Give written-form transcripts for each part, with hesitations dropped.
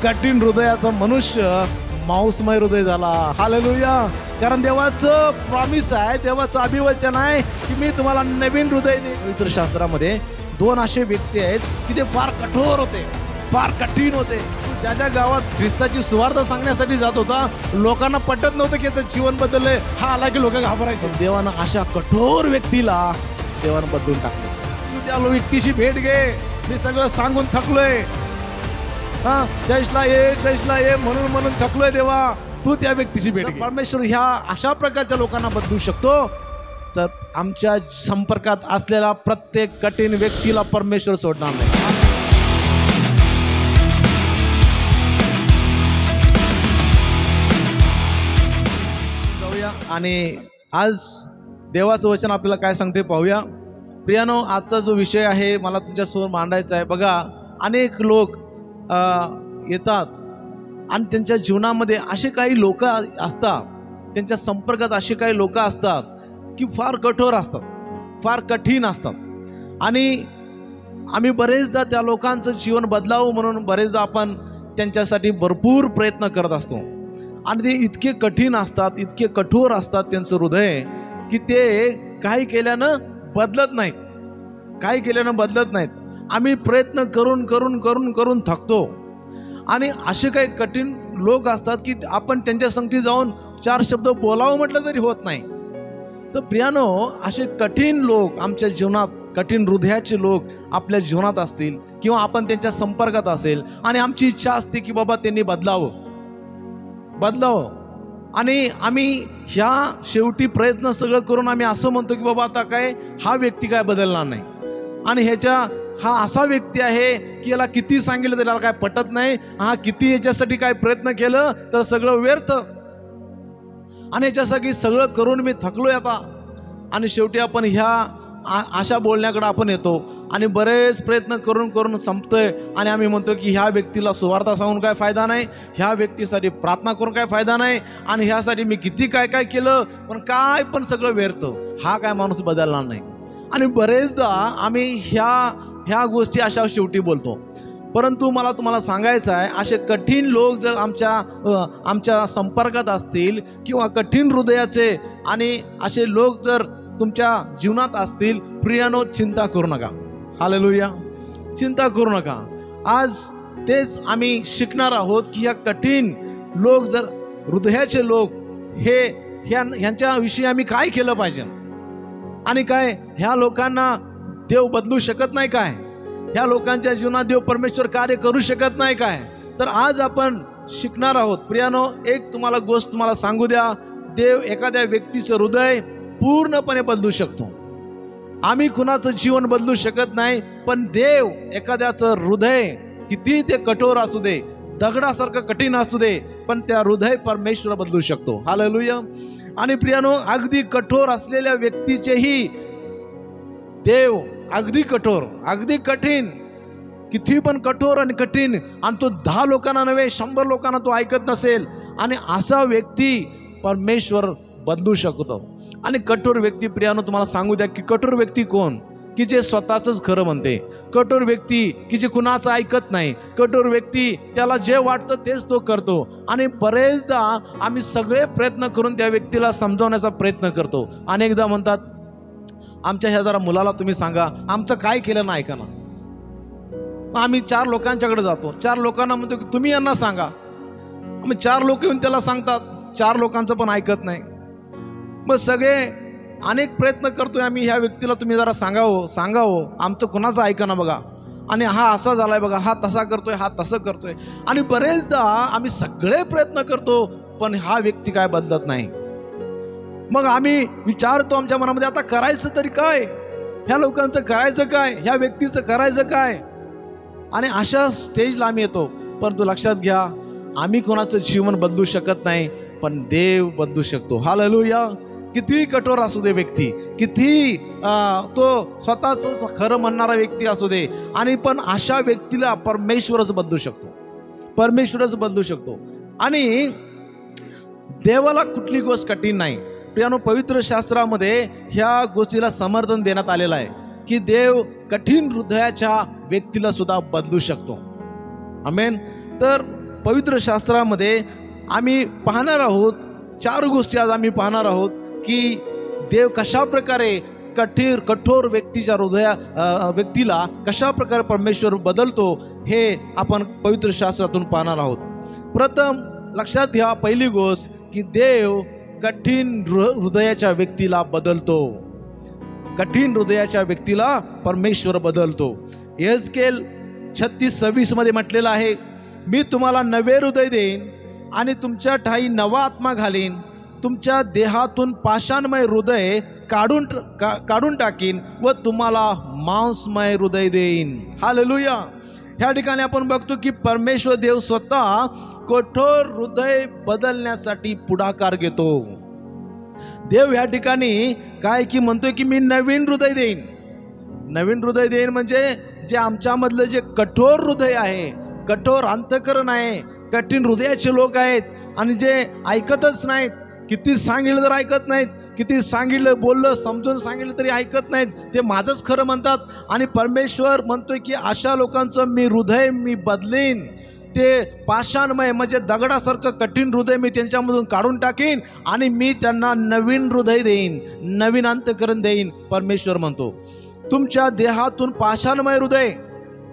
कठीण हृदयाचा मनुष्य मांसमय हृदय झाला. हालेलुया. कारण देवाचं प्रॉमिस आहे, देवाचं अभिवचन आहे की मी तुम्हाला नवीन हृदय देईन. पवित्र शास्त्रामध्ये 2 असे व्यक्ती आहेत की ते फार कठोर होते, फार कठीण होते. ज्या गावात ख्रिस्ताची सुवार्थ सांगण्यासाठी जात होता, लोकांना पटत नव्हतं की त्याचं जीवन बदललंय. हा आला की लोक घाबरायचे. देवानं अशा कठोर व्यक्तीला देवानं बदलून टाकलं. त्या व्यक्तीशी भेट घे, मी सगळं सांगून थकलोय, चर्चला ये म्हणून थकलोय. देवा तू त्या व्यक्तीशी भेट घे. परमेश्वर ह्या अशा प्रकारच्या लोकांना बदलू शकतो. तर आमच्या संपर्कात असलेल्या प्रत्येक कठीण व्यक्तीला परमेश्वर सोडणार नाही. आणि आज देवाचं वचन आपल्याला काय सांगते पाहूया. प्रियानो, आजचा जो विषय आहे मला तुमच्यासमोर मांडायचा आहे. बघा, अनेक लोक येतात आणि त्यांच्या जीवनामध्ये असे काही लोक असतात, त्यांच्या संपर्कात असे काही लोक असतात की फार कठोर असतात, फार कठीण असतात. आणि आम्ही बरेचदा त्या लोकांचं जीवन बदलावं म्हणून बरेचदा आपण त्यांच्यासाठी भरपूर प्रयत्न करत असतो. आणि ते इतके कठीण असतात, इतके कठोर असतात त्यांचं हृदय की ते काही केल्यानं बदलत नाहीत, काही केल्यानं बदलत नाहीत. आम्ही प्रयत्न करून करून करून करून थकतो. आणि असे काही कठीण लोक असतात की आपण त्यांच्या संगती जाऊन 4 शब्द बोलावं म्हटलं तरी होत नाही. तर प्रियानो, असे कठीण लोक आमच्या जीवनात, कठीण हृदयाचे लोक आपल्या जीवनात असतील किंवा आपण त्यांच्या संपर्कात असेल आणि आमची इच्छा असते की बाबा त्यांनी बदलावं. आणि आम्ही ह्या शेवटी प्रयत्न सगळं करून आम्ही असं म्हणतो की बाबा आता काय हा व्यक्ती काय बदलणार नाही, आणि हा असा व्यक्ती आहे की याला किती सांगितलं तरी याला काय पटत नाही, हा किती याच्यासाठी काय प्रयत्न केलं तर सगळं व्यर्थ, आणि याच्यासाठी सगळं करून मी थकलोय आता. आणि शेवटी आपण ह्या अशा बोलण्याकडे आपण येतो आणि बरेच प्रयत्न करून करून संपतोय. आणि आम्ही म्हणतो की ह्या व्यक्तीला सुवार्थ सांगून काय फायदा नाही, ह्या व्यक्तीसाठी प्रार्थना करून काय फायदा नाही, आणि ह्यासाठी मी किती काय काय केलं पण सगळं व्यर्थ, हा काय माणूस बदलणार नाही. आणि बरेचदा आम्ही ह्या गोष्टी अशा शेवटी बोलतो. परंतु मला तुम्हाला सांगायचं आहे, असे कठीण लोक जर आमच्या संपर्कात असतील किंवा कठीण हृदयाचे आणि असे लोक जर तुमच्या जीवनात असतील, प्रियानो, चिंता करू नका. हालेलुया. चिंता करू नका. आज तेच आम्ही शिकणार आहोत की ह्या कठीण लोक जर हृदयाचे लोक ह्यांच्याविषयी आम्ही काय केलं पाहिजे, आणि काय ह्या लोकांना देव बदलू शकत नाही काय, ह्या लोकांच्या जीवनात देव परमेश्वर कार्य करू शकत नाही काय. तर आज आपण शिकणार आहोत. प्रियानो, एक तुम्हाला गोष्ट तुम्हाला सांगू द्या, देव एखाद्या व्यक्तीचं हृदय पूर्णपणे बदलू शकतो. आम्ही कुणाचं जीवन बदलू शकत नाही, पण देव एखाद्याचं हृदय किती ते कठोर असू दे, दगडासारखं कठीण असू दे, पण त्या हृदय परमेश्वर बदलू शकतो. हालेलुया. आणि प्रियानो, अगदी कठोर असलेल्या व्यक्तीचेही देव अगदी कठोर, अगदी कठीण, किती पण कठोर आणि कठीण, आणि तो 10 लोकांना नव्हे 100 लोकांना तो ऐकत नसेल, आणि असा व्यक्ती परमेश्वर बदलू शकतो. आणि कठोर व्यक्ती, प्रियानो, तुम्हाला सांगू द्या की कठोर व्यक्ती कोण, की जे स्वतःच खरं म्हणते, कठोर व्यक्ती की जे कुणाचं ऐकत नाही, कठोर व्यक्ती त्याला जे वाटतं तेच तो करतो. आणि बरेचदा आम्ही सगळे प्रयत्न करून त्या व्यक्तीला समजावण्याचा प्रयत्न करतो. अनेकदा म्हणतात, आमच्या ह्या जरा मुलाला तुम्ही सांगा, आमचं काय केलं ना ऐका ना. आम्ही 4 लोकांच्याकडे जातो, 4 लोकांना म्हणतो की तुम्ही यांना सांगा. आम्ही 4 लोक येऊन त्याला सांगतात, 4 लोकांचं पण ऐकत नाही. मग सगळे अनेक प्रयत्न करतोय आम्ही, ह्या व्यक्तीला तुम्ही जरा सांगावं, आमचं कुणाचं ऐका ना बघा, आणि हा असा झालाय बघा, हा तसा करतोय, हा तसं करतोय. आणि बरेचदा आम्ही सगळे प्रयत्न करतो, पण हा व्यक्ती काय बदलत नाही. मग आम्ही विचारतो आमच्या मनामध्ये, आता करायचं तरी काय, ह्या लोकांचं करायचं काय, ह्या व्यक्तीचं करायचं काय. आणि अशा स्टेजला आम्ही येतो. परंतु लक्षात घ्या, आम्ही कोणाचं जीवन बदलू शकत नाही, पण देव बदलू शकतो. हालेलुया. किती कठोर असू दे व्यक्ती, किती तो स्वतःच खरं म्हणणारा व्यक्ती असू दे, आणि पण अशा व्यक्तीला परमेश्वरच बदलू शकतो, परमेश्वरच बदलू शकतो. आणि देवाला कुठली गोष्ट कठीण नाही. प्रियानो, पवित्र शास्त्रामध्ये ह्या गोष्टीला समर्थन देण्यात आलेलं आहे की देव कठीण हृदयाच्या व्यक्तीला सुद्धा बदलू शकतो. आमेन. तर पवित्र शास्त्रामध्ये आम्ही पाहणार आहोत 4 गोष्टी आज आम्ही पाहणार आहोत की देव कशा प्रकारे कठोर व्यक्तीला कशा प्रकारे परमेश्वर बदलतो हे आपण पवित्र शास्त्रातून पाहणार आहोत. प्रथम लक्षात घ्या, पहिली गोष्ट की देव कठीण हृदयाच्या व्यक्तीला बदलतो. कठीण हृदयाच्या व्यक्तीला परमेश्वर बदलतो. यहेजकेल 36:26 मध्ये म्हटलेलं आहे, मी तुम्हाला नवे हृदय देईन आणि तुमच्या ठाई नवा आत्मा घालीन, तुमच्या देहातून पाषाणमय हृदय काढून टाकीन व तुम्हाला मांसमय हृदय देईन. हालेलुया. ह्या ठिकाणी आपण बघतो की परमेश्वर देव स्वतः कठोर हृदय बदलण्यासाठी पुढाकार घेतो. देव ह्या ठिकाणी काय की म्हणतोय की मी नवीन हृदय देईन. नवीन हृदय देईन म्हणजे जे आमच्यामधलं जे कठोर हृदय आहे, कठोर अंतःकरण आहे, कठीण हृदयाचे लोक आहेत आणि जे ऐकतच नाहीत, किती सांगितलं तर ऐकत नाहीत, किती सांगितलं बोललं समजून सांगितलं तरी ऐकत नाहीत, ते माझंच खरं म्हणतात. आणि परमेश्वर म्हणतोय की अशा लोकांचं मी हृदय मी बदलीन. ते पाषाणमय म्हणजे दगडासारखं कठीण हृदय मी त्यांच्यामधून काढून टाकीन आणि मी त्यांना नवीन हृदय देईन, नवीन अंतःकरण देईन. परमेश्वर म्हणतो तुमच्या देहातून पाषाणमय हृदय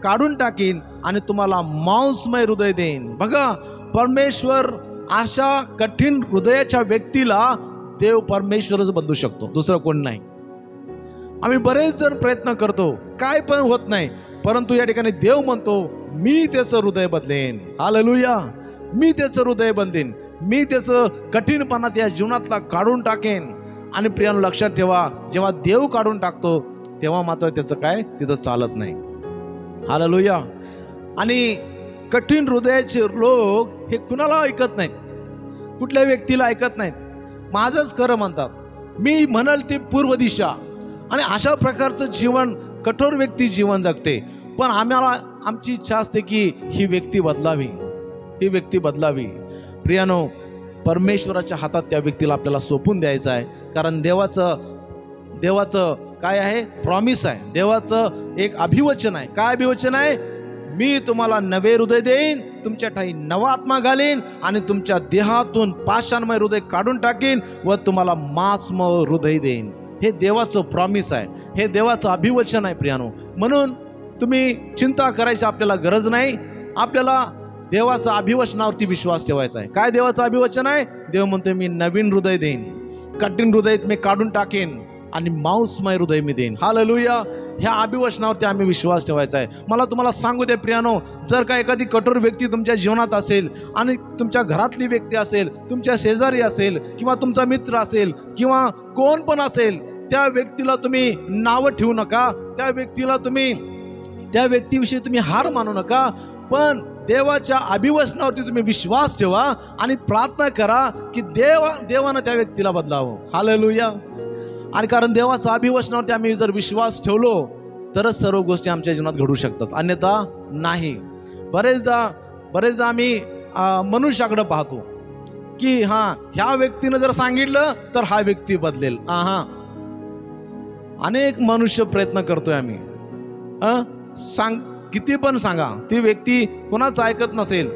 काढून टाकीन आणि तुम्हाला मांसमय हृदय देईन. बघा, परमेश्वर अशा कठीण हृदयाच्या व्यक्तीला देव परमेश्वरच बदलू शकतो, दुसरं कोण नाही. आम्ही बरेच जण प्रयत्न करतो, काय पण होत नाही, परंतु या ठिकाणी देव म्हणतो मी त्याचं हृदय बदलेन. हालेलुया. मी त्याचं हृदय बदलेन, मी त्याचं कठीणपणा त्या जीवनातला काढून टाकेन. आणि प्रियानो लक्षात ठेवा, जेव्हा देव काढून टाकतो तेव्हा मात्र त्याचं काय तिथं चालत नाही. हालेलुया. आणि कठीण हृदयाचे लोक हे कुणाला ऐकत नाहीत, कुठल्या व्यक्तीला ऐकत नाहीत, माझंच खरं म्हणतात, मी म्हणाल ती पूर्व दिशा. आणि अशा प्रकारचं जीवन कठोर व्यक्ती जीवन जगते. पण आमची इच्छा असते की ही व्यक्ती बदलावी, ही व्यक्ती बदलावी. प्रियानो, परमेश्वराच्या हातात त्या व्यक्तीला आपल्याला सोपून द्यायचं आहे. कारण देवाचं काय आहे, प्रॉमिस आहे, देवाचं एक अभिवचन आहे. काय अभिवचन आहे? मी तुम्हाला नवे हृदय देईन, तुमच्या ठाई नवा आत्मा घालीन आणि तुमच्या देहातून पाषाणमय हृदय काढून टाकीन व तुम्हाला मांसमय हृदय देईन. हे देवाचं प्रॉमिस आहे, हे देवाचं अभिवचन आहे प्रियानो. म्हणून तुम्ही चिंता करायची आपल्याला गरज नाही. आपल्याला देवाचा अभिवचनावरती विश्वास ठेवायचा आहे. काय देवाचं अभिवचन आहे? देव म्हणतोय मी नवीन हृदय देईन, कठीण हृदय मी काढून टाकेन आणि मांसमय हृदय मी देईन. हालेलुया. ह्या अभिवचनावरती आम्ही विश्वास ठेवायचा आहे. मला तुम्हाला सांगू दे प्रियानो, जर का एखादी कठोर व्यक्ती तुमच्या जीवनात असेल आणि तुमच्या घरातली व्यक्ती असेल, तुमच्या शेजारी असेल किंवा तुमचा मित्र असेल किंवा कोण पण असेल, त्या व्यक्तीला तुम्ही नावं ठेवू नका, त्या व्यक्तीविषयी तुम्ही हार मानू नका. पण देवाच्या अभिवचनावरती तुम्ही विश्वास ठेवा आणि प्रार्थना करा की देवानं त्या व्यक्तीला बदलावं. हालेलुया. आणि कारण देवाच्या अभिवचनावरती आम्ही जर विश्वास ठेवलो तरच सर्व गोष्टी आमच्या जीवनात घडू शकतात, अन्यथा नाही. बरेचदा आम्ही मनुष्याकडे पाहतो की ह्या व्यक्तीनं जर सांगितलं तर हा व्यक्ती बदलेल. अनेक मनुष्य प्रयत्न करतोय आम्ही, किती पण सांगा, ती व्यक्ती कोणाचं ऐकत नसेल,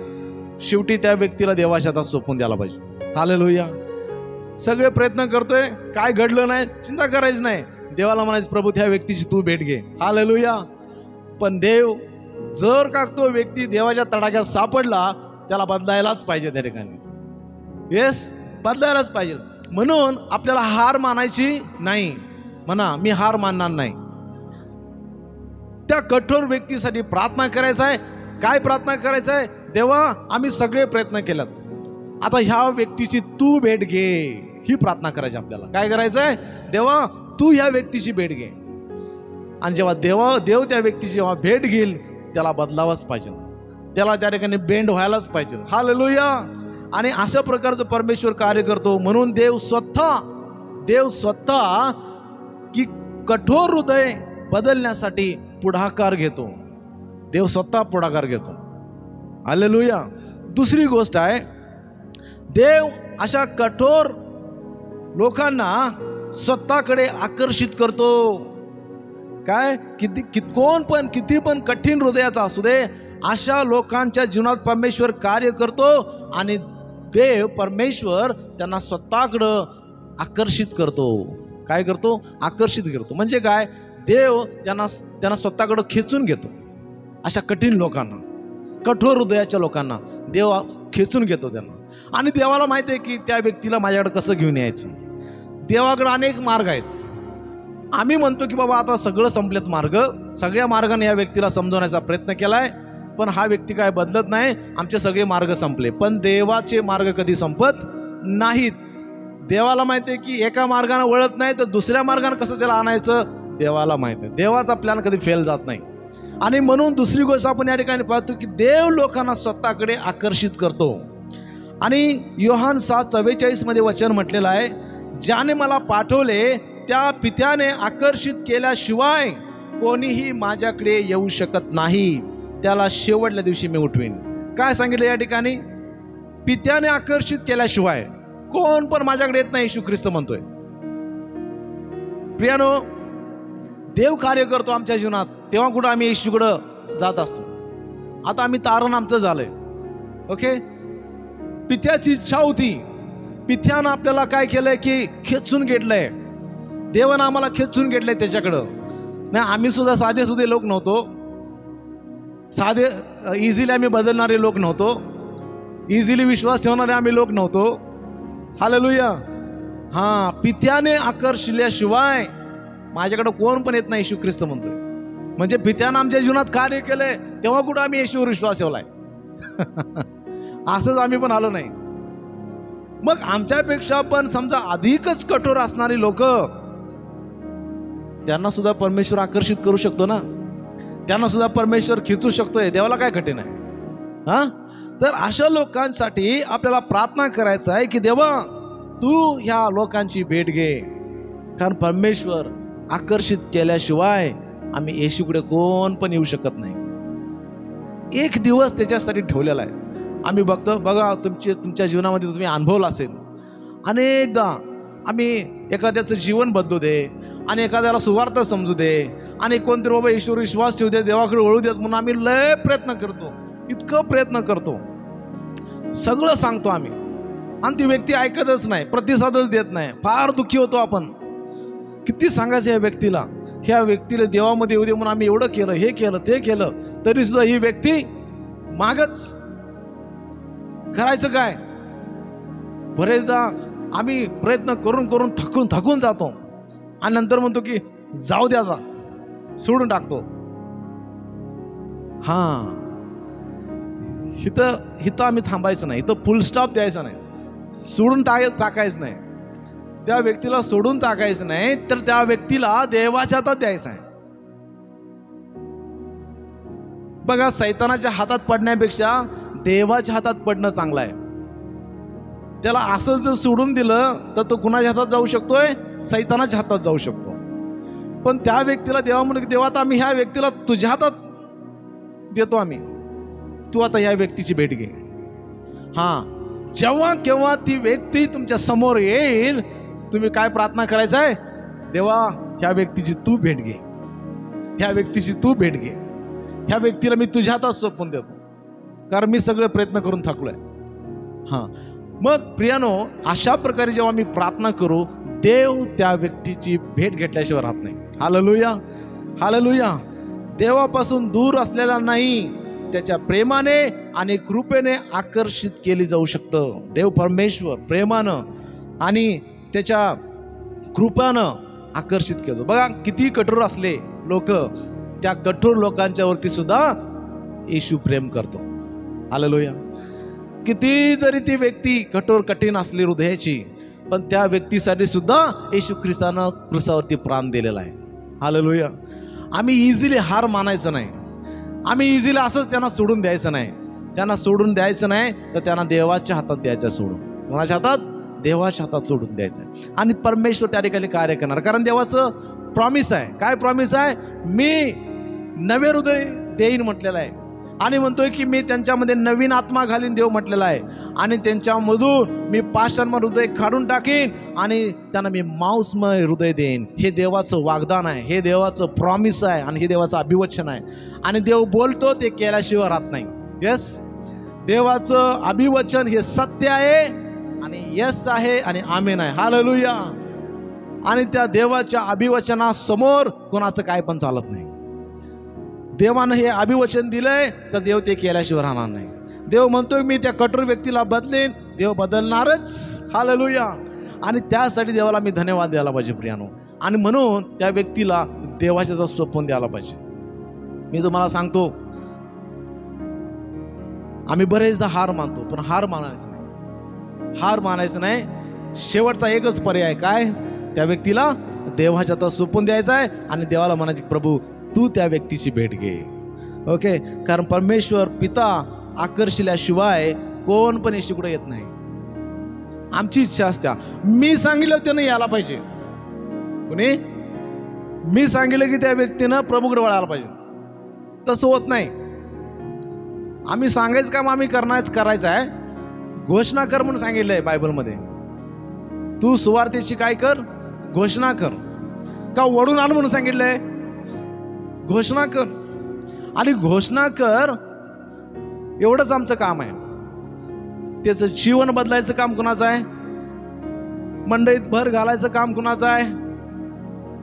शेवटी त्या व्यक्तीला देवाच्या हातात सोपवून द्यायला पाहिजे. हालेलुया. सगळे प्रयत्न करतोय, काय घडलं नाही चिंता करायची नाही, देवाला म्हणायचं प्रभू त्या व्यक्तीची तू भेट घे. हालेलुया. पण देव जर का तो व्यक्ती देवाच्या तडाख्यात सापडला त्याला बदलायलाच पाहिजे, त्या ठिकाणी येस बदलायलाच पाहिजे. म्हणून आपल्याला हार मानायची नाही. म्हणा मी हार मानणार नाही. त्या कठोर व्यक्तीसाठी प्रार्थना करायचा आहे. काय प्रार्थना करायचं आहे? देवा आम्ही सगळे प्रयत्न केलेत, आता ह्या व्यक्तीची तू भेट घे, ही प्रार्थना करायची आपल्याला. काय करायचं आहे? देवा तू ह्या व्यक्तीची भेट घे. आणि जेव्हा देव त्या व्यक्तीची जेव्हा भेट घेईल त्याला बदलावंच पाहिजे, त्याला त्या ठिकाणी बेंड व्हायलाच पाहिजे. हालेलुया. आणि अशा प्रकारचं परमेश्वर कार्य करतो. म्हणून देव स्वतः की कठोर हृदय बदलण्यासाठी पुढाकार घेतो. देव स्वतः पुढाकार घेतो. हालेलुया. दुसरी गोष्ट आहे, देव अशा कठोर लोकांना स्वतःकडे आकर्षित करतो. काय किती पण कठीण हृदयाचा असू दे, अशा लोकांच्या जीवनात परमेश्वर कार्य करतो आणि देव परमेश्वर त्यांना स्वतःकडं आकर्षित करतो. काय करतो? आकर्षित करतो. म्हणजे काय? देव त्यांना स्वतःकडं खेचून घेतो. अशा कठीण लोकांना, कठोर हृदयाच्या लोकांना देव खेचून घेतो त्यांना. आणि देवाला माहिती आहे की त्या व्यक्तीला माझ्याकडे कसं घेऊन यायचं. देवाकडे अनेक मार्ग आहेत. आम्ही म्हणतो की बाबा आता सगळं संपलेत मार्ग, सगळ्या मार्गाने या व्यक्तीला समजवण्याचा प्रयत्न केलाय, पण हा व्यक्ती काय बदलत नाही, आमचे सगळे मार्ग संपले. पण देवाचे मार्ग कधी संपत नाहीत. देवाला माहिती आहे की एका मार्गाने वळत नाही तर दुसऱ्या मार्गाने कसं त्याला आणायचं देवाला माहिती आहे. देवाचा प्लॅन कधी फेल जात नाही. आणि म्हणून दुसरी गोष्ट आपण या ठिकाणी पाहतो की देव लोकांना स्वतःकडे आकर्षित करतो. आणि योहान 7:44 मध्ये वचन म्हटलेलं आहे, ज्याने मला पाठवले त्या पित्याने आकर्षित केल्याशिवाय कोणीही माझ्याकडे येऊ शकत नाही, त्याला शेवटल्या दिवशी मी उठवीन. काय सांगितलं या ठिकाणी? पित्याने आकर्षित केल्याशिवाय कोण पण माझ्याकडे येत नाही, येशू ख्रिस्त म्हणतोय. प्रियानो, देव कार्य करतो आमच्या जीवनात तेव्हा कुठं आम्ही येशूकडं जात असतो. आता आम्ही तारण आमचं झालंय, ओके. पित्याची इच्छा होती, पित्यानं आपल्याला काय केलंय की खेचून घेतलंय. देवानं आम्हाला खेचून घेतलंय त्याच्याकडं. नाही, आम्ही सुद्धा साधे सुधे लोक नव्हतो. साधे इझिली आम्ही बदलणारे लोक नव्हतो. इझिली विश्वास ठेवणारे आम्ही लोक नव्हतो. हालेलुया. हां, पित्याने आकर्षल्याशिवाय माझ्याकडे कोण पण येत नाही, येशू ख्रिस्त म्हणतोय. म्हणजे पित्यानं आमच्या जीवनात कार्य केलंय तेव्हा कुठं आम्ही येशूवर विश्वास ठेवलाय. असंच आम्ही पण आलो नाही. मग आमच्यापेक्षा पण समजा अधिकच कठोर असणारी लोक, त्यांना सुद्धा परमेश्वर आकर्षित करू शकतो ना. त्यांना सुद्धा परमेश्वर खिचू शकतोय. देवाला काय कठीण आहे? हा, तर अशा लोकांसाठी आपल्याला प्रार्थना करायचं आहे की देवा तू ह्या लोकांची भेट घे. कारण परमेश्वर आकर्षित केल्याशिवाय आम्ही येशूकडे कोण पण येऊ शकत नाही. एक दिवस त्याच्यासाठी ठेवलेला आहे. आम्ही बघतो, बघा तुमच्या जीवनामध्ये तुम्ही अनुभवला असेल, अनेकदा आम्ही एखाद्याचं जीवन बदलू दे आणि एखाद्याला सुवार्थ समजू दे आणि कोणतरी बाबा येशूवर विश्वास ठेवू दे, देवाकडे वळू देत म्हणून आम्ही लय प्रयत्न करतो, इतकं प्रयत्न करतो, सगळं सांगतो आम्ही, आणि ती व्यक्ती ऐकतच नाही, प्रतिसादच देत नाही. फार दुःखी होतो आपण. किती सांगायचं या व्यक्तीला, ह्या व्यक्तीला देवामध्ये येऊ दे म्हणून आम्ही एवढं केलं, हे केलं, ते केलं, तरी सुद्धा ही व्यक्ती मागच. करायचं काय? बरेचदा आम्ही प्रयत्न करून करून थकून जातो आणि नंतर म्हणतो की जाऊ द्या, आता सोडून टाकतो. हां, इथं आम्ही थांबायचं नाही, इथं फुल स्टॉप द्यायचा नाही, सोडून टाकायचं नाही. त्या व्यक्तीला सोडून टाकायचं नाही, तर त्या व्यक्तीला देवाच्या हातात द्यायचं आहे. बघा, सैतानाच्या हातात पडण्यापेक्षा देवाच्या हातात पडणं चांगलं आहे. त्याला असं जर सोडून दिलं तर तो कुणाच्या हातात जाऊ शकतोय? सैतानाच्या हातात जाऊ शकतो. पण त्या व्यक्तीला देवा म्हणून, देवा आता आम्ही ह्या व्यक्तीला तुझ्या हातात देतो, आम्ही, तू आता ह्या व्यक्तीची भेट घे. हां, जेव्हा केव्हा ती व्यक्ती तुमच्या समोर येईल, तुम्ही काय प्रार्थना करायचं आहे? देवा ह्या व्यक्तीची तू भेट घे, ह्या व्यक्तीची तू भेट घे, ह्या व्यक्तीला मी तुझ्या हातात सोपवून देतो, कारण मी सगळे प्रयत्न करून थकलोय. हां, मग प्रियानो, अशा प्रकारे जेव्हा मी प्रार्थना करू, देव त्या व्यक्तीची भेट घेतल्याशिवाय राहत नाही. Hallelujah, hallelujah. देवापासून दूर असलेला नाही, त्याच्या प्रेमाने आणि कृपेने आकर्षित केली जाऊ शकतं. देव परमेश्वर प्रेमानं आणि त्याच्या कृपानं आकर्षित केलं. बघा, किती कठोर असले लोक, त्या कठोर लोकांच्या वरती सुद्धा येशू प्रेम करतो. हालेलुया. किती जरी ती व्यक्ती कठोर कठीण असली हृदयाची, पण त्या व्यक्तीसाठी सुद्धा येशू ख्रिस्तानं क्रूसावरती प्राण दिलेला आहे. हालेलुया. आम्ही इझिली हार मानायचं नाही, आम्ही इझिली असंच त्यांना सोडून द्यायचं नाही. त्यांना सोडून द्यायचं नाही तर त्यांना देवाच्या हातात द्यायचं. सोडून कोणाच्या हातात? देवाच्या हातात सोडून द्यायचं. आणि परमेश्वर त्या ठिकाणी कार्य करणार, कारण देवाचं प्रॉमिस आहे. काय प्रॉमिस आहे? मी नवे हृदय देईन म्हटलेलं आहे. आणि म्हणतोय की मी त्यांच्यामध्ये नवीन आत्मा घालीन, देव म्हटलेला आहे, आणि त्यांच्यामधून मी पाषाणमय हृदय काढून टाकीन आणि त्यांना मी मांसमय हृदय देईन. हे देवाचं वाग्दान आहे, हे देवाचं प्रॉमिस आहे आणि हे देवाचं अभिवचन आहे. आणि देव बोलतो ते केल्याशिवाय राहत नाही. यस, देवाचं अभिवचन हे सत्य आहे आणि यस आहे आणि आमेन आहे. हालेलुया. आणि त्या देवाच्या अभिवचनासमोर कोणाचं काय पण चालत नाही. देवानं हे अभिवचन दिलंय तर देव ते केल्याशिवाय राहणार नाही. देव म्हणतोय मी त्या कठोर व्यक्तीला बदलेन, देव बदलणारच. हालेलुया. आणि त्यासाठी देवाला मी धन्यवाद द्यायला पाहिजे प्रियानो. आणि म्हणून त्या व्यक्तीला देवाच्या सोपवून द्यायला पाहिजे. मी तुम्हाला सांगतो, आम्ही बरेचदा हार मानतो, पण हार मानायचं नाही. हार मानायचं नाही. शेवटचा एकच पर्याय काय, त्या व्यक्तीला देवाच्या हातात सोपवून द्यायचा आहे आणि देवाला म्हणायचे प्रभू तू त्या व्यक्तीची भेट घे. ओके. कारण परमेश्वर पिता आकर्षल्याशिवाय कोण पण येशूकडे येत नाही. आमची इच्छा असते मी सांगितलं त्यानं यायला पाहिजे. कोणी मी सांगितलं की त्या व्यक्तीनं प्रभूकडे वळायला पाहिजे. तसं होत नाही. आम्ही सांगायचं काम आम्ही करायचं आहे. घोषणा कर म्हणून सांगितलंय बायबलमध्ये. तू सुवार्तेची काय कर, घोषणा कर. का वडून आण म्हणून सांगितलंय? घोषणा कर. आणि घोषणा कर एवढंच आमचं काम आहे. त्याचं जीवन बदलायचं काम कुणाचं आहे? मंडळीत भर घालायचं काम कुणाचं आहे?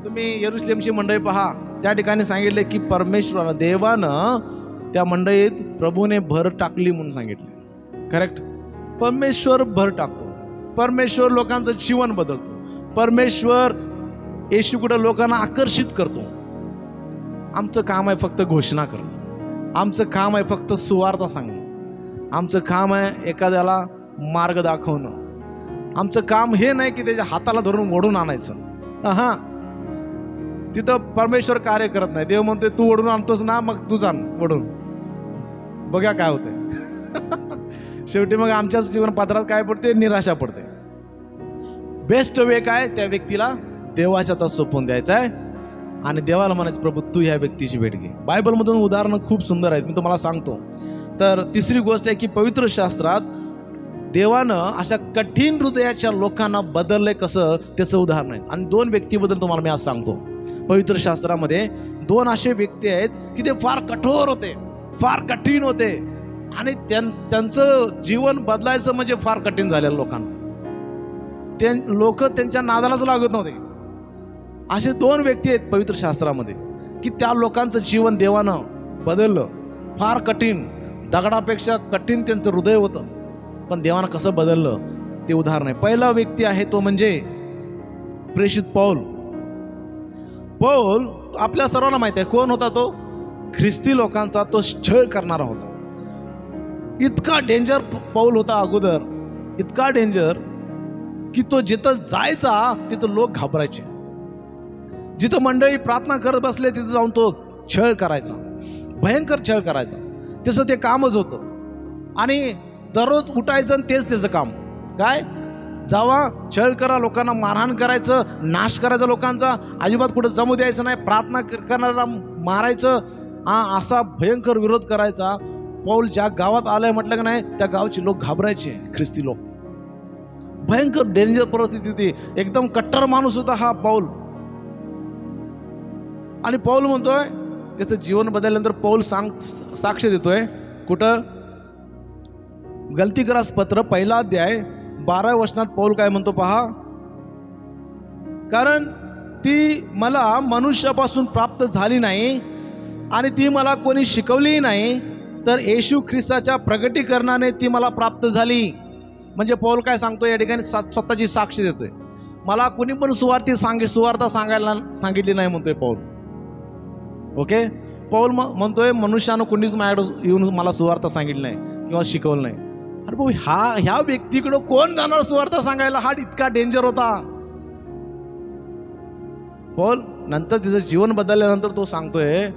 तुम्ही यरुशलेमची मंडळी पहा, त्या ठिकाणी सांगितले की परमेश्वरानं देवानं त्या मंडळीत प्रभूने भर टाकली म्हणून सांगितले. करेक्ट. परमेश्वर भर टाकतो. परमेश्वर लोकांचं जीवन बदलतो. परमेश्वर येशूकडे लोकांना आकर्षित करतो. आमचं काम आहे फक्त घोषणा करणं. आमचं काम आहे फक्त सुवार्ता सांगणं. आमचं काम आहे एखाद्याला मार्ग दाखवणं. आमचं काम हे नाही की त्याच्या हाताला धरून ओढून आणायचं. हा, तिथं परमेश्वर कार्य करत नाही. देव म्हणतोय तू ओढून आणतोस ना, मग तू जाण ओढून, बघा काय होतंय. शेवटी मग आमच्याच जीवन पात्रात काय पडते? निराशा पडते. बेस्ट वे काय? त्या व्यक्तीला देवाच्या हातात सोपवून द्यायचं आहे आणि देवाला म्हणायचं प्रभू तू ह्या व्यक्तीची भेट घे. बायबलमधून उदाहरणं खूप सुंदर आहेत, मी तुम्हाला सांगतो. तर तिसरी गोष्ट आहे की पवित्र शास्त्रात देवानं अशा कठीण हृदयाच्या लोकांना बदललंय कसं, त्याचं उदाहरण आहे. आणि 2 व्यक्तीबद्दल तुम्हाला मी आज सांगतो. पवित्र शास्त्रामध्ये 2 असे व्यक्ती आहेत की ते फार कठोर होते, फार कठीण होते आणि त्यांचं जीवन बदलायचं म्हणजे फार कठीण झालेलं लोकांना. ते लोक त्यांच्या नादालाच लागत नव्हते. असे 2 व्यक्ती आहेत पवित्र शास्त्रामध्ये की त्या लोकांचं जीवन देवानं बदललं. फार कठीण, दगडापेक्षा कठीण त्यांचं हृदय होतं, पण देवानं कसं बदललं ते उदाहरण आहे. पहिला व्यक्ती आहे तो म्हणजे प्रेषित पौल. पौल आपल्या सर्वांना माहिती आहे कोण होता तो? ख्रिस्ती लोकांचा तो छळ करणारा होता. इतका डेंजर पौल होता अगोदर, इतका डेंजर की तो जिथं जायचा तिथं लोक घाबरायचे. जिथं मंडळी प्रार्थना करत बसले तिथं जाऊन तो छळ करायचा, भयंकर छळ करायचा. तसं ते कामच होतं. आणि दररोज उठायचं आणि तेच त्याचं काम काय? जावा छळ करा, लोकांना मारहाण करायचं, नाश करायचा लोकांचा, अजिबात कुठं जमू द्यायचं नाही, प्रार्थना करणारा मारायचं, असा भयंकर विरोध करायचा. पौल ज्या गावात आलंय म्हटलं की नाही त्या गावचे लोक घाबरायचे. ख्रिस्ती लोक, भयंकर डेंजर परिस्थिती होती. एकदम कट्टर माणूस होता हा पौल. आणि पौल म्हणतोय त्याचं जीवन बदलल्यानंतर पौल साक्ष देतोय कुठं? गलतीकरास पत्र 1 अध्याय 12 वचनात पौल काय म्हणतो पहा. कारण ती मला मनुष्यापासून प्राप्त झाली नाही आणि ती मला कोणी शिकवली नाही, तर येशू ख्रिस्ताच्या प्रगटीकरणाने ती मला प्राप्त झाली. म्हणजे पौल काय सांगतोय या ठिकाणी? स्वतःची साक्ष देतोय. मला कोणी पण सुवार्ता सांगायला सांगितली नाही म्हणतोय पौल. ओके. पौल म्हणतोय मनुष्यानं कोणीच माझ्याकडे येऊन मला सुवार्ता सांगितली नाही किंवा शिकवलं नाही. अरे भाऊ, ह्या व्यक्तीकडं कोण जाणार सुवार्ता सांगायला? हा इतका डेंजर होता पौल. नंतर तिचं जीवन बदलल्यानंतर तो सांगतोय,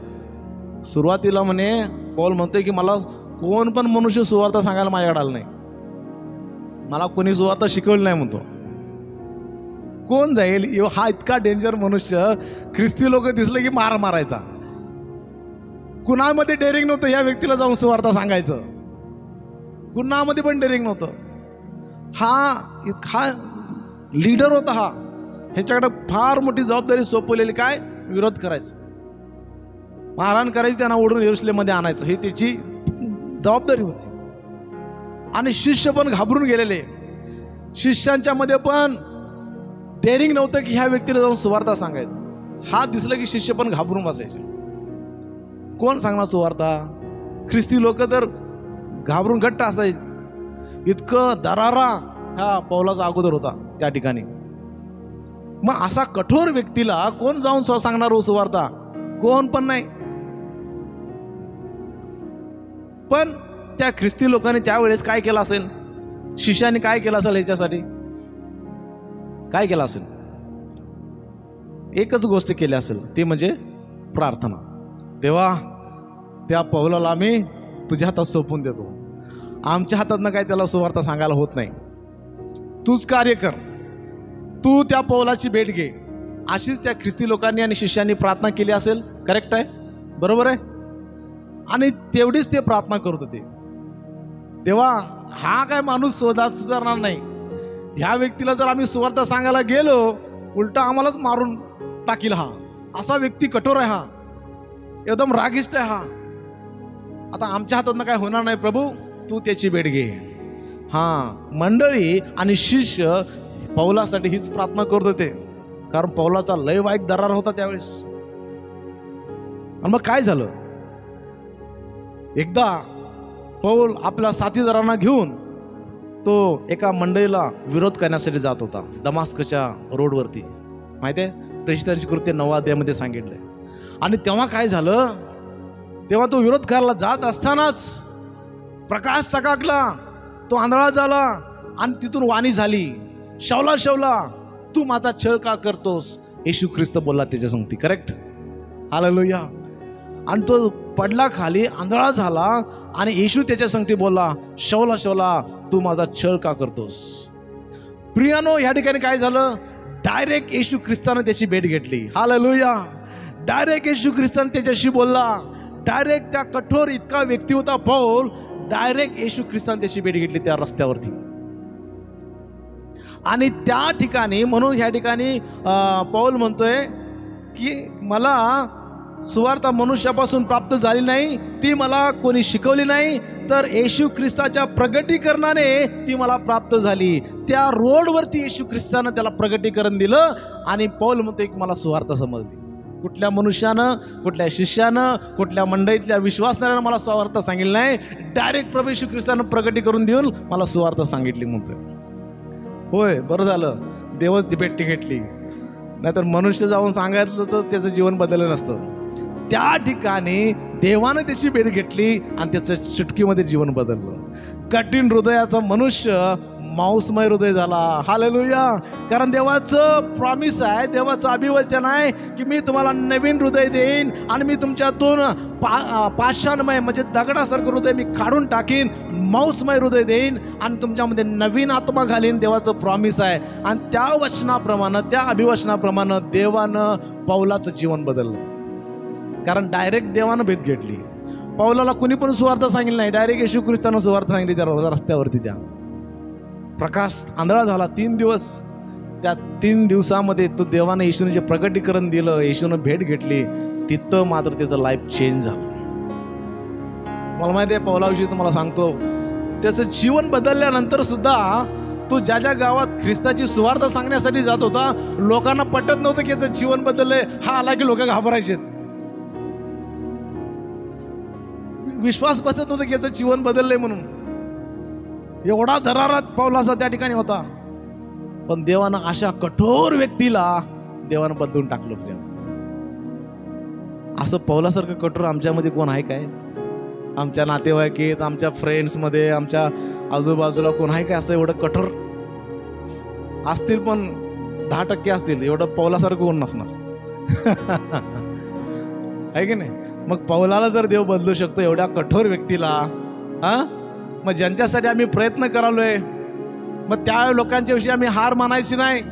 सुरुवातीला म्हणे पौल म्हणतोय की मला कोण पण मनुष्य सुवार्ता सांगायला माझ्याकडे आलं नाही, मला कोणी सुवार्ता शिकवली नाही म्हणतो. कोण जाईल? हा इतका डेंजर मनुष्य ख्रिस्ती लोक दिसले की मारायचा. कुणामध्ये डेअरिंग नव्हतं ह्या व्यक्तीला जाऊन सुवार्ता सांगायचं, कुणामध्ये पण डेअरिंग नव्हतं. हा लीडर होता, ह्याच्याकडे फार मोठी जबाबदारी सोपवलेली, काय विरोध करायचं, मारहाण करायची, त्यांना ओढून यरूशलेममध्ये आणायचं, ही त्याची जबाबदारी होती. आणि शिष्य पण घाबरून गेलेले. शिष्यांच्या मध्ये पण डेअरिंग नव्हतं की ह्या व्यक्तीला जाऊन सुवार्ता सांगायचं. हा दिसलं की शिष्य पण घाबरून बसायचे. कोण सांगणार सुवार्ता? ख्रिस्ती लोक तर घाबरून घट्ट असायचे. इतकं दरारा ह्या पौलाचा अगोदर होता त्या ठिकाणी. मग असा कठोर व्यक्तीला कोण जाऊन सांगणार हो सुवार्ता? कोण पण नाही. पण त्या ख्रिस्ती लोकांनी त्यावेळेस काय केलं असेल, शिष्याने काय केलं असेल, ह्याच्यासाठी काय केलं असेल? एकच गोष्ट केली असेल, ती म्हणजे प्रार्थना. देवा, त्या पौलाला आम्ही तुझ्या हातात सोपवून देतो, आमच्या हातातनं काय त्याला सुवार्ता सांगायला होत नाही, तूच कार्य कर, तू त्या पौलाची भेट घे. अशीच त्या ख्रिस्ती लोकांनी आणि शिष्यांनी प्रार्थना केली असेल. करेक्ट आहे, बरोबर आहे. आणि तेवढीच ते प्रार्थना करत होते, देवा हा काय माणूस सुधारणार नाही, ह्या व्यक्तीला जर आम्ही सुवार्ता सांगायला गेलो उलटा आम्हालाच मारून टाकील, हा असा व्यक्ती कठोर आहे, हा एकदम रागिष्ट आहे, हा आता आमच्या हातातनं काय होणार नाही, प्रभू तू त्याची भेट घे. मंडळी आणि शिष्य पौलासाठी हीच प्रार्थना करत होते, कारण पौलाचा लय वाईट दरार होता त्यावेळेस. आणि मग काय झालं, एकदा पौल आपल्या साथीदारांना घेऊन तो एका मंडळीला विरोध करण्यासाठी जात होता दमास्कच्या रोडवरती. माहिती आहे, प्रेषितांची कृत्य 9 अध्यायामध्ये सांगितलंय. आणि तेव्हा काय झालं, तेव्हा तो विरोध करायला जात असतानाच प्रकाश चकाकला, तो आंधळा झाला आणि तिथून वाणी झाली, शौला शौला तू माझा छळ का करतोस? येशू ख्रिस्त बोलला त्याच्या संगती. Correct, hallelujah. आणि तो पडला खाली, आंधळा झाला आणि येशू त्याच्या संगती बोलला, शौला शौला तू माझा छळ का करतोस? प्रियानो, या ठिकाणी काय झालं, डायरेक्ट येशू ख्रिस्तानं त्याची भेट घेतली. हालेलुया. डायरेक्ट येशू ख्रिस्तानं त्याच्याशी बोलला. डायरेक्ट त्या कठोर इतका व्यक्ती होता पौल, डायरेक्ट येशू ख्रिस्तानं त्याची भेट घेतली त्या रस्त्यावरती. आणि त्या ठिकाणी, म्हणून ह्या ठिकाणी पौल म्हणतोय की मला सुवार्ता मनुष्यापासून प्राप्त झाली नाही, ती मला कोणी शिकवली नाही, तर येशू ख्रिस्ताच्या प्रगटीकरणाने ती मला प्राप्त झाली. त्या रोडवरती येशू ख्रिस्तानं त्याला प्रगटीकरण दिलं. आणि पौल म्हणतोय की मला सुवार्ता समजली. कुठल्या मनुष्यानं, कुठल्या शिष्यानं, कुठल्या मंडळीतल्या विश्वासणाऱ्यानं मला सुवार्ता सांगितली नाही, डायरेक्ट प्रभू येशू ख्रिस्तानं प्रगटीकरण देऊन मला सुवार्ता सांगितली म्हणतोय. होय, बरं झालं देवच ती भेट घेतली, नाहीतर मनुष्य जाऊन सांगायचं तर त्याचं जीवन बदललं नसतं. त्या ठिकाणी देवानं त्याची भेट घेतली आणि त्याचं चुटकीमध्ये जीवन बदललं. कठीण हृदयाचा मनुष्य मांसमय हृदय झाला. हालेलुया. कारण देवाचं प्रॉमिस आहे, देवाचं अभिवचन आहे की मी तुम्हाला नवीन हृदय देईन आणि मी तुमच्यातून पाषाणमय म्हणजे दगडासारखं हृदय मी काढून टाकीन, मांसमय हृदय देईन आणि तुमच्यामध्ये नवीन आत्मा घालीन. देवाचं प्रॉमिस आहे. आणि त्या वचनाप्रमाणे, त्या अभिवचनाप्रमाणे देवानं पौलाचं जीवन बदललं. कारण डायरेक्ट देवानं भेट घेतली. पौलाला कुणी पण सुवार्ता सांगितली नाही, डायरेक्ट येशू ख्रिस्तानं सुवार्ता सांगितली त्या रस्त्यावरती. त्या प्रकाश आंधळा झाला 3 दिवस. त्या 3 दिवसामध्ये तो देवानं येशूने जे प्रगटीकरण दिलं, येशूनं भेट घेतली, तिथं मात्र त्याचं लाईफ चेंज झालं. मला माहिती आहे, पौलाविषयी तुम्हाला सांगतो, त्याचं जीवन बदलल्यानंतर सुद्धा तो ज्या ज्या गावात ख्रिस्ताची सुवार्ता सांगण्यासाठी जात होता, लोकांना पटत नव्हतं की याचं जीवन बदललंय. हा आला की लोक घाबरायचे, विश्वास बसत नव्हतं की याचं जीवन बदललंय म्हणून. एवढा दरारात पौलाचा त्या ठिकाणी होता. पण देवानं अशा कठोर व्यक्तीला देवानं बदलून टाकलं. असं पौलासारखं कठोर आमच्यामध्ये कोण आहे काय? आमच्या नातेवाईकीत, आमच्या फ्रेंड्समध्ये, आमच्या आजूबाजूला कोण आहे काय असं एवढं कठोर? असतील पण 10% असतील. एवढं पौलासारखं कोण नसणार आहे की नाही? मग पौलाला जर देव बदलू शकतो, एवढ्या कठोर व्यक्तीला, मग ज्यांच्यासाठी आम्ही प्रयत्न करालोय, मग त्या लोकांच्या विषयी आम्ही हार मानायची नाही.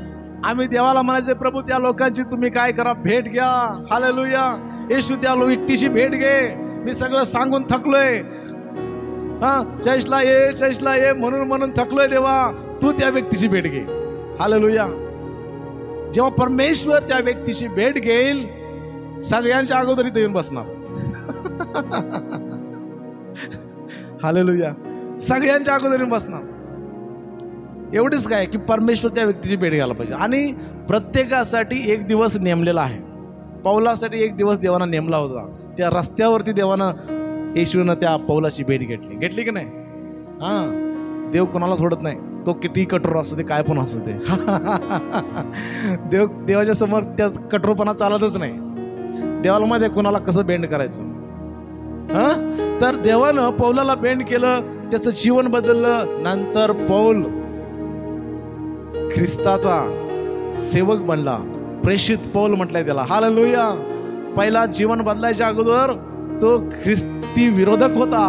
आम्ही देवाला म्हणायचे, प्रभू त्या लोकांची तुम्ही काय करा, भेट घ्या. हालेलुया. येशू त्या व्यक्तीची भेट घे. मी सगळं सांगून थकलोय, चर्चला ये म्हणून थकलोय देवा, तू त्या व्यक्तीची भेट घे. हालेलुया. जेव्हा परमेश्वर त्या व्यक्तीची भेट घेईल, सगळ्यांच्या अगोदर इथे येऊन बसणार. हालेलुया. सगळ्यांच्या अगोदर येऊन बसणार. एवढीच काय की परमेश्वर त्या व्यक्तीची भेट घ्यायला पाहिजे. आणि प्रत्येकासाठी एक दिवस नेमलेला आहे. पौलासाठी एक दिवस देवानं नेमला होता. त्या रस्त्यावरती देवानं, येशूनं त्या पौलाची भेट घेतली की नाही? देव कोणाला सोडत नाही. तो किती कठोर असू दे, काय पण असू दे. देवाच्या समोर त्या कठोरपणा चालतच नाही. देवाला माहिती आहे कोणाला कसं बेंड करायचं. तर देवानं पौलाला बेंड केलं, त्याचं जीवन बदललं. नंतर पौल ख्रिस्ताचा सेवक बनला. प्रेषित पौल म्हटलंय त्याला. हालेलुया. पहिला जीवन बदलायच्या अगोदर तो ख्रिस्ती विरोधक होता,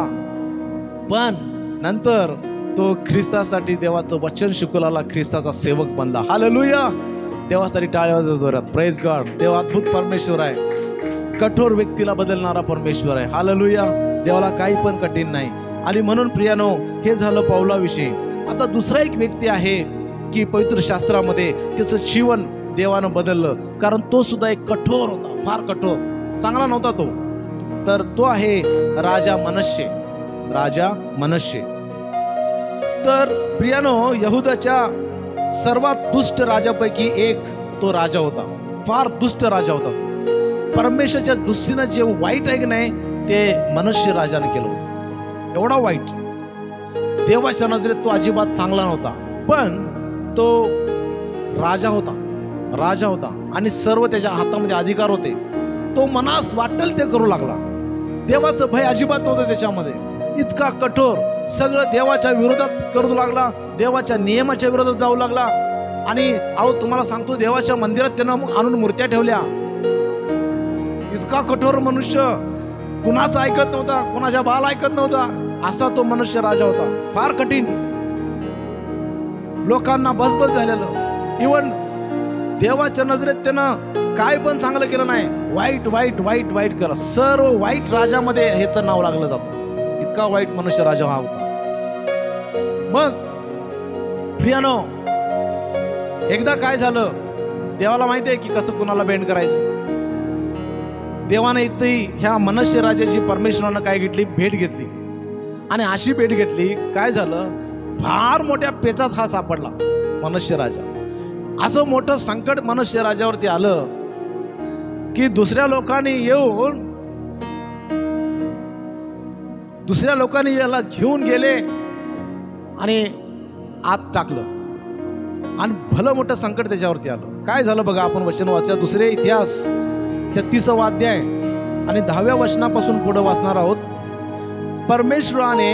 पण नंतर तो ख्रिस्तासाठी देवाचं वचन शिकवला, ख्रिस्ताचा सेवक बनला. हालेलुया. देवासाठी टाळ्या वाजवा जोरात. Praise God. देव अद्भुत परमेश्वर आहे. कठोर व्यक्तीला बदलणारा परमेश्वर आहे. हालेलुया. देवाला काही पण कठीण नाही. आणि म्हणून प्रियानो, हे झालं पौलाविषयी. आता दुसरा एक व्यक्ती आहे की पवित्र शास्त्रामध्ये त्याचं जीवन देवानं बदललं, कारण तो सुद्धा एक कठोर होता, फार कठोर, चांगला नव्हता तो. तर तो आहे राजा मनश्शे. राजा मनश्शे. तर प्रियानो, यहुदाच्या सर्वात दुष्ट राजापैकी एक तो राजा होता. फार दुष्ट राजा होता. परमेश्वराच्या दृष्टीनं जे वाईट आहे की नाही, ते मनश्शे राजाने केलं होतं. एवढा वाईट. देवाच्या नजरेत तो अजिबात चांगला नव्हता, पण तो राजा होता आणि सर्व त्याच्या हातामध्ये अधिकार होते. तो मनास वाटेल ते करू लागला. देवाचं भय अजिबात नव्हतं त्याच्यामध्ये. इतका कठोर, सगळं देवाच्या विरोधात करू लागला, देवाच्या नियमाच्या विरोधात जाऊ लागला. आणि तुम्हाला सांगतो, देवाच्या मंदिरात त्यानं आणून मूर्त्या ठेवल्या. इतका कठोर मनुष्य, कुणाचं ऐकत नव्हता, कुणाच्या बाल ऐकत नव्हता, असा तो मनुष्य राजा होता. फार कठीण, लोकांना बसबस झालेलं. इवन देवाच्या नजरेत त्यानं काय पण चांगलं केलं नाही, वाईट वाईट वाईट वाईट केलं. सर्व वाईट राजामध्ये ह्याचं नाव लागलं जातं. इतका वाईट मनुष्य राजा हा होता. मग प्रियानो, एकदा काय झालं, देवाला माहिती आहे की कसं कुणाला बेंड करायचं. देवाने इथे ह्या मनश्शे राजाची परमेश्वरानं काय घेतली, भेट घेतली. आणि अशी भेट घेतली, काय झालं, फार मोठ्या पेचात हा सापडला मनश्शे राजा. असं मोठं संकट मनश्शे राजावरती आलं की दुसऱ्या लोकांनी याला घेऊन गेले आणि आत टाकलं आणि भलं मोठं संकट त्याच्यावरती आलं. काय झालं बघा, आपण वचन वाचा, दुसरे इतिहास 33वा अध्याय आणि 10व्या वचनापासून पुढे वाचणार आहोत. परमेश्वराने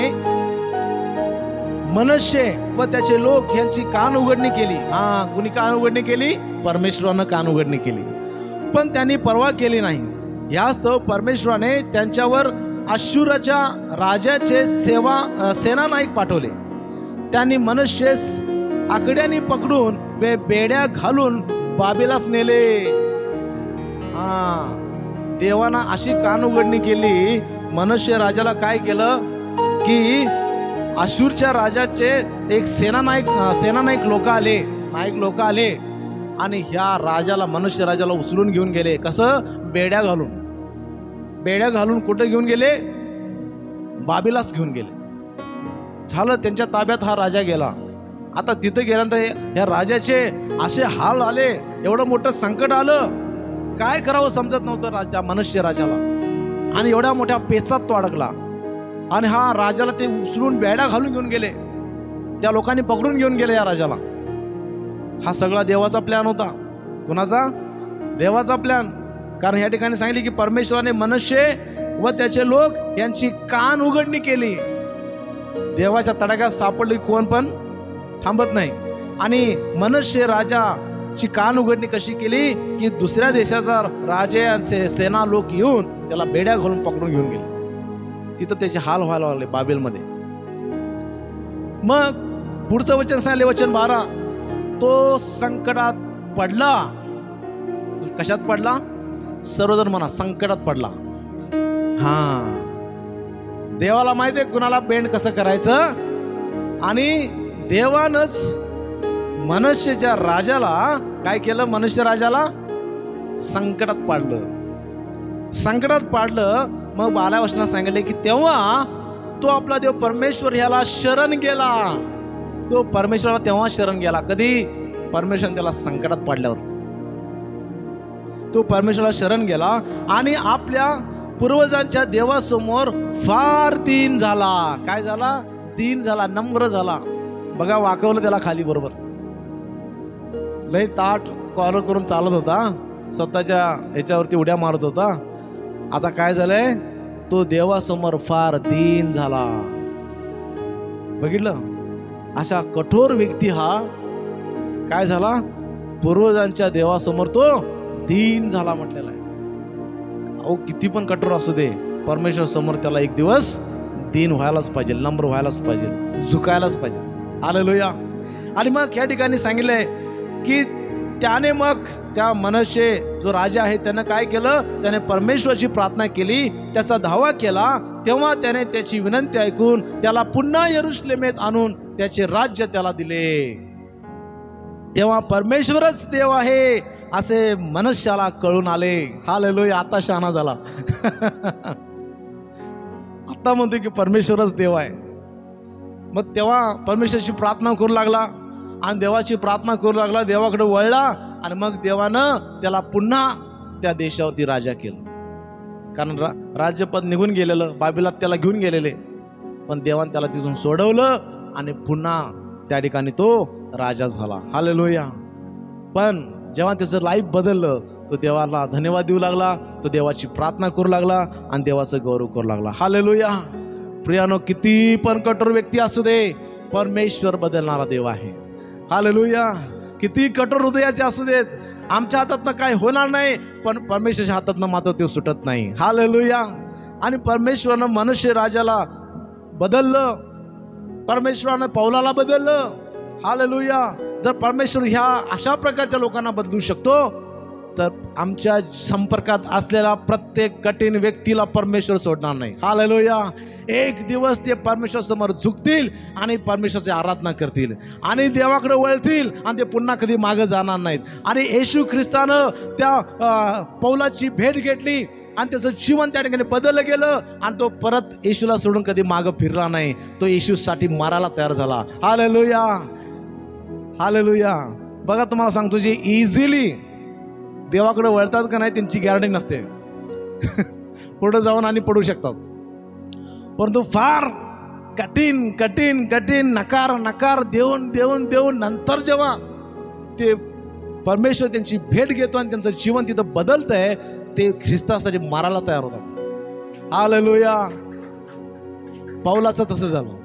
मनश्शे व त्याचे लोक यांची कान उघडणी केली. कुणी कान उघडणी केली? परमेश्वरानं कान उघडणी केली, पण त्यांनी पर्वा केली नाही. यास्तव परमेश्वराने त्यांच्यावर अश्शूरच्या राजाचे सेनानायक पाठवले. त्यांनी मनश्शेस आकड्याने पकडून बेड्या घालून बाबेलास नेले. देवानं अशी कान उघडणी केली. मनश्शे राजाला काय केलं की अश्शूरच्या राजाचे एक सेनानायक लोक आले आणि ह्या राजाला, मनश्शे राजाला उचलून घेऊन गेले. कसं? बेड्या घालून कुठे घेऊन गेले? बाबेलास घेऊन गेले. झालं, त्यांच्या ताब्यात हा राजा गेला. आता तिथं गेल्यानंतर ह्या राजाचे असे हाल आले, एवढं मोठं संकट आलं, काय करावं समजत नव्हतं मनश्शे राजाला. आणि एवढ्या मोठ्या पेचात तो अडकला. आणि हा राजाला ते उचलून बेड्या घालून घेऊन गेले. त्या लोकांनी पकडून घेऊन गेले या राजाला. हा सगळा देवाचा प्लॅन होता. कुणाचा? देवाचा प्लॅन. कारण ह्या ठिकाणी सांगितले की परमेश्वराने मनश्शे व त्याचे लोक यांची कान उघडणी केली. देवाच्या तडाख्यात सापडली, कोण पण थांबत नाही. आणि मनश्शे राजाची कान उघडणी कशी केली की दुसऱ्या देशाचा राजे आणि सेना लोक येऊन त्याला बेड्या घालून पकडून घेऊन गेले. तिथं त्याचे हाल व्हायला लागले बाबेलमध्ये. मग पुढचं वचन सांगितले, वचन 12, तो संकटात पडला. कशात पडला? सर्वजण म्हणा, संकटात पडला. देवाला माहिती आहे कुणाला बेंड कसं करायचं. आणि देवानच मनुष्याच्या राजाला काय केलं, मनुष्य राजाला संकटात पाडलं. मग 12 वचनात सांगितले की तेव्हा तो आपला देव परमेश्वर ह्याला शरण गेला. तो परमेश्वराला तेव्हा शरण गेला. कधी? परमेश्वर त्याला संकटात पाडल्यावर तो परमेश्वराला शरण गेला आणि आपल्या पूर्वजांच्या देवासमोर फार दीन झाला. काय झाला? दीन झाला, नम्र झाला. बघा, वाकवलं त्याला खाली बरोबर. लय ताट कॉलर करून चालत होता, स्वतःच्या ह्याच्यावरती उड्या मारत होता. आता काय झालंय? तो देवासमोर फार दीन झाला. बघितलं? अशा कठोर व्यक्ती हा काय झाला? पूर्वजांच्या देवासमोर तो दीन झाला म्हटलेला आहे. अहो, किती पण कठोर असू दे, परमेश्वर समोर त्याला एक दिवस दीन व्हायलाच पाहिजे, नम्र व्हायलाच पाहिजे, झुकायलाच पाहिजे. हालेलुया. आणि मग या ठिकाणी सांगितलंय की त्याने मग त्या मनुष्य जो राजा आहे त्यानं काय केलं? त्याने परमेश्वराची प्रार्थना केली, त्याचा धावा केला. तेव्हा त्याने त्याची विनंती ऐकून त्याला पुन्हा यरूशलेमेत आणून त्याचे राज्य त्याला दिले. तेव्हा परमेश्वरच देव आहे असे मनुष्याला कळून आले. हालेलुया. आता शहाणा झाला. आता म्हणतो की परमेश्वरच देव आहे. मग तेव्हा परमेश्वराची प्रार्थना करू लागला आणि देवाची प्रार्थना करू लागला, देवाकडे वळला आणि मग देवानं त्याला पुन्हा त्या देशावरती राजा केलं. कारण राज्यपद निघून गेलेलं, बाबिलात त्याला घेऊन गेलेले, पण देवाने त्याला तिथून सोडवलं आणि पुन्हा त्या ठिकाणी तो राजा झाला. हालेलुया. पण जेव्हा त्याचं लाईफ बदललं, तो देवाला धन्यवाद देऊ लागला, तो देवाची प्रार्थना करू लागला आणि देवाचं गौरव करू लागला. हालेलुया. प्रियानो, किती पण कठोर व्यक्ती असू दे, परमेश्वर बदलणारा देव आहे. हालेलुया. किती कठोर हृदयाचे असू देत, आमच्या हातातनं काय होणार नाही, पण परमेश्वराच्या हातातनं मात्र ते सुटत नाही. हालेलुया. आणि परमेश्वरानं मनुष्य राजाला बदललं, परमेश्वरानं पौलाला बदललं. हालेलुया. जर परमेश्वर ह्या अशा प्रकारच्या लोकांना बदलू शकतो, तर आमच्या संपर्कात असलेल्या प्रत्येक कठीण व्यक्तीला परमेश्वर सोडणार नाही. हालेलुया. एक दिवस ते परमेश्वर समोर झुकतील आणि परमेश्वराची आराधना करतील आणि देवाकडे वळतील आणि ते पुन्हा कधी मागे जाणार नाहीत. आणि येशू ख्रिस्तानं त्या पौलाची भेट घेतली आणि त्याचं जीवन त्या ठिकाणी बदललं गेलं आणि तो परत येशूला सोडून कधी मागे फिरला नाही. तो येशूसाठी मारायला तयार झाला. हालेलुया. हालेलुया. बघा, तुम्हाला सांगतो, जे इझिली देवाकडे वळतात का नाही त्यांची गॅरंटी नसते. पुढे जाऊन आणि पडू शकतात. परंतु फार कठीण कठीण कठीण नकार देऊन नंतर जेव्हा ते परमेश्वर त्यांची भेट घेतो आणि त्यांचं जीवन तिथं बदलतंय, ते ख्रिस्तासाठी मारायला तयार होतात. हालेलुया. पौलाचं तसं झालं.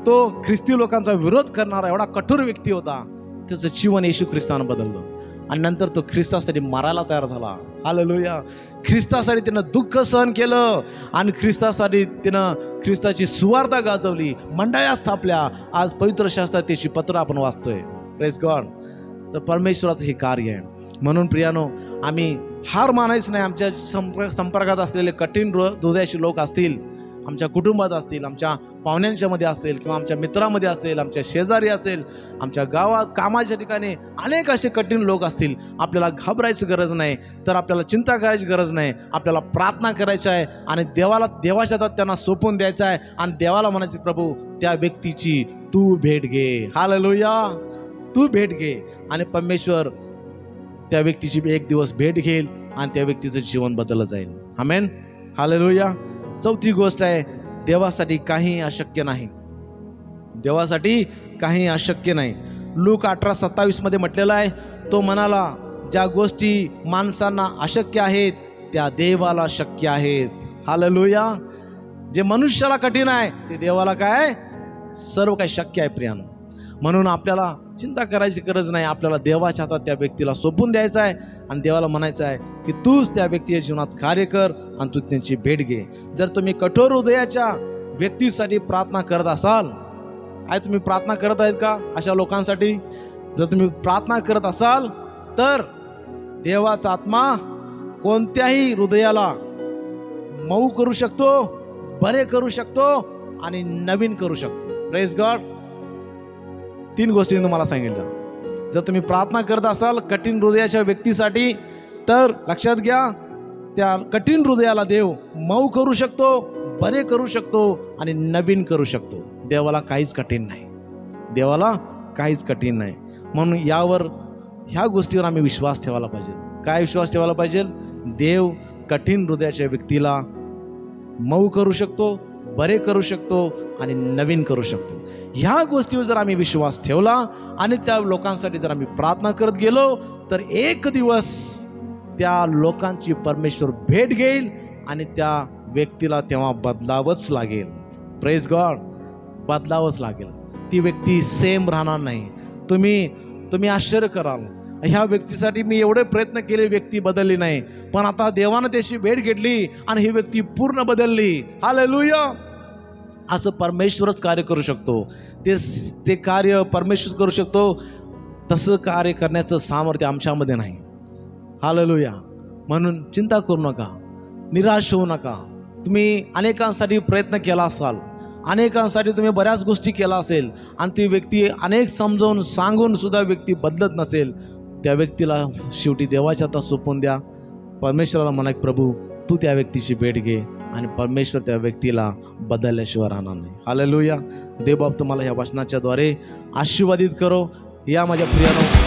तो ख्रिस्ती लोकांचा विरोध करणारा एवढा कठोर व्यक्ती होता, त्याचं जीवन येशू ख्रिस्तानं बदललं आणि नंतर तो ख्रिस्तासाठी मारायला तयार झाला. हालेलुया. ख्रिस्तासाठी त्यानं दुःख सहन केलं आणि ख्रिस्तासाठी त्यानं ख्रिस्ताची सुवार्ता गाजवली, मंडळ्या स्थापल्या. आज पवित्र शास्त्रात त्याची पत्र आपण वाचतोय. Praise God. तर परमेश्वराचं हे कार्य आहे. म्हणून प्रियानो, आम्ही हार मानायचं नाही. आमच्या संपर्कात असलेले कठीण हृदयाचे लोक असतील, आमच्या कुटुंबात असतील, आमच्या पाहुण्यांच्या मध्ये असेल किंवा आमच्या मित्रामध्ये असेल, आमच्या शेजारी असेल, आमच्या गावात कामाच्या ठिकाणी अनेक असे कठीण लोक असतील, आपल्याला घाबरायची गरज नाही, तर आपल्याला चिंता करायची गरज नाही. आपल्याला प्रार्थना करायची आहे आणि देवाच्या हातात त्यांना सोपवून द्यायचं आहे आणि देवाला म्हणायचं, प्रभू त्या व्यक्तीची तू भेट घे. हालेलुया. तू भेट घे आणि परमेश्वर त्या व्यक्तीची एक दिवस भेट घेईल आणि त्या व्यक्तीचं जीवन बदललं जाईल. आमेन. हालेलुया. चौथी गोष्ट आहे, देवासाठी काही अशक्य नाही. देवासाठी काही अशक्य नाही. लूक 18:27 मध्ये म्हटलेलं आहे, तो म्हणाला, ज्या गोष्टी माणसांना अशक्य आहेत त्या देवाला शक्य आहेत. हालेलुया. जे मनुष्याला कठीण आहे ते देवाला काय सर्व काही शक्य आहे प्रियानो. म्हणून आपल्याला चिंता करायची गरज नाही. आपल्याला देवाच्या हातात त्या व्यक्तीला सोपवून द्यायचं आहे आणि देवाला म्हणायचं आहे की तूच त्या व्यक्तीच्या जीवनात कार्य कर आणि तू त्यांची भेट घे. जर तुम्ही कठोर हृदयाच्या व्यक्तीसाठी प्रार्थना करत असाल, तुम्ही प्रार्थना करत आहेत का अशा लोकांसाठी? जर तुम्ही प्रार्थना करत असाल तर देवाचा आत्मा कोणत्याही हृदयाला मऊ करू शकतो, बरे करू शकतो आणि नवीन करू शकतो. Praise God. 3 गोष्टी तुम्हाला सांगितलं. जर तुम्ही प्रार्थना करत असाल कठीण हृदयाच्या व्यक्तीसाठी, तर लक्षात घ्या, त्या कठीण हृदयाला देव मऊ करू शकतो, बरे करू शकतो आणि नवीन करू शकतो. देवाला काहीच कठीण नाही. देवाला काहीच कठीण नाही. म्हणून ह्या गोष्टीवर आम्ही विश्वास ठेवायला पाहिजे. काय विश्वास ठेवायला पाहिजे? देव कठीण हृदयाच्या व्यक्तीला मऊ करू शकतो, बरे करू शकतो आणि नवीन करू शकतो. ह्या गोष्टीवर जर आम्ही विश्वास ठेवला आणि त्या लोकांसाठी जर आम्ही प्रार्थना करत गेलो, तर एक दिवस त्या लोकांची परमेश्वर भेट घेईल आणि त्या व्यक्तीला तेव्हा बदलावंच लागेल. Praise God. बदलावंच लागेल. ती व्यक्ती सेम राहणार नाही. तुम्ही आश्चर्य कराल, ह्या व्यक्तीसाठी मी एवढे प्रयत्न केले, व्यक्ती बदलली नाही, पण आता देवानं त्याची भेट घेतली आणि ही व्यक्ती पूर्ण बदलली. हालेलुया. असं परमेश्वरच कार्य करू शकतो. ते कार्य परमेश्वर करू शकतो. तसं कार्य करण्याचं सामर्थ्य आमच्यामध्ये नाही. हालेलुया. म्हणून चिंता करू नका, निराश होऊ नका. तुम्ही अनेकांसाठी प्रयत्न केला असाल, अनेकांसाठी तुम्ही बऱ्याच गोष्टी केला असेल आणि ती व्यक्ती अनेक समजावून सांगून सुद्धा व्यक्ती बदलत नसेल, त्या व्यक्तीला शेवटी देवाच्या हातात सोपवून द्या. परमेश्वराला म्हणा, प्रभू तू त्या व्यक्तीची भेट घे, आणि परमेश्वर त्या व्यक्तीला बदलल्याशिवाय राहणार नाही. हालेलुया. देवबाप तुम्हाला ह्या वचनाच्या द्वारे आशीर्वादित करो. या माझ्या प्रियानो,